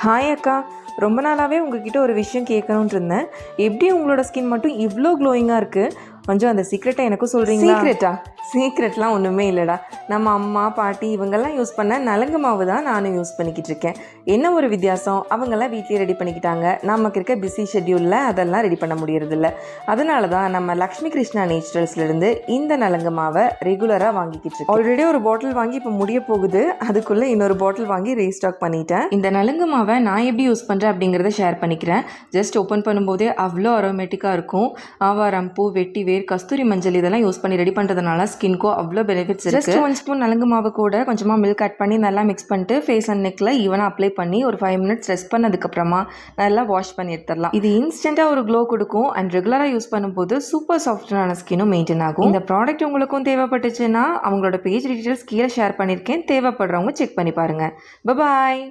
Hi அக்கா, ரொம்ப நாளாகவே உங்ககிட்ட ஒரு விஷயம் கேட்கணுன்ட்டு இருந்தேன். எப்படி உங்களோட ஸ்கின் மட்டும் இவ்வளோ க்ளோயிங்காக இருக்குது? கொஞ்சம் அந்த சீக்ரெட்டை எனக்கும் சொல்கிறீங்களா? சீக்ரெட்லாம் ஒன்றுமே இல்லைடா. நம்ம அம்மா பாட்டி இவங்கெல்லாம் யூஸ் பண்ண நலங்கு மாவு தான் நானும் யூஸ் பண்ணிக்கிட்டு இருக்கேன். என்ன ஒரு வித்தியாசம், அவங்கெல்லாம் வீட்லேயே ரெடி பண்ணிக்கிட்டாங்க. நமக்கு இருக்க பிஸி ஷெட்யூலில் அதெல்லாம் ரெடி பண்ண முடியறதில்ல. அதனால தான் நம்ம லக்ஷ்மி கிருஷ்ணா நேச்சுரல்ஸ்லேருந்து இந்த நலங்கு மாவை ரெகுலராக வாங்கிக்கிட்டு இருக்கேன். ஆல்ரெடி ஒரு பாட்டில் வாங்கி இப்போ முடிய போகுது. அதுக்குள்ளே இன்னொரு பாட்டில் வாங்கி ரீஸ்டாக் பண்ணிட்டேன். இந்த நலங்கு மாவை நான் எப்படி யூஸ் பண்ணுறேன் அப்படிங்கிறத ஷேர் பண்ணிக்கிறேன். ஜஸ்ட் ஓப்பன் பண்ணும்போதே அவ்வளோ அரோமேட்டிக்காக இருக்கும். ஆவாரம் பூ, வெட்டி வேர், கஸ்தூரி மஞ்சள் இதெல்லாம் யூஸ் பண்ணி ரெடி பண்ணுறதுனால ஸ்கின்க்கும் அவ்வளோ பெனிஃபிட்ஸ் இருக்குது. ஜஸ்ட் 1 ஸ்பூன் நலங்கு மாவு கூட கொஞ்சமாக மில்க் ஆட் பண்ணி நல்லா மிக்ஸ் பண்ணிட்டு ஃபேஸ் அண்ட் நெக்கில் ஈவனாக அப்ளை பண்ணி ஒரு 5 மினிட்ஸ் ரெஸ்ட் பண்ணதுக்கப்புறமா நல்லா வாஷ் பண்ணி எடுத்துடலாம். இது இன்ஸ்டண்ட்டாக ஒரு க்ளோ கொடுக்கும் அண்ட் ரெகுலராக யூஸ் பண்ணும்போது சூப்பர் சாஃப்டான ஸ்கின்னும் மெயின்டைன் ஆகும். இந்த ப்ராடக்ட் உங்களுக்கும் தேவைப்பட்டுச்சுன்னா அவங்களோட பேஜ் டீட்டெயில்ஸ் கீழே ஷேர் பண்ணியிருக்கேன். தேவைப்படுறவங்க செக் பண்ணி பாருங்கள். பாய்.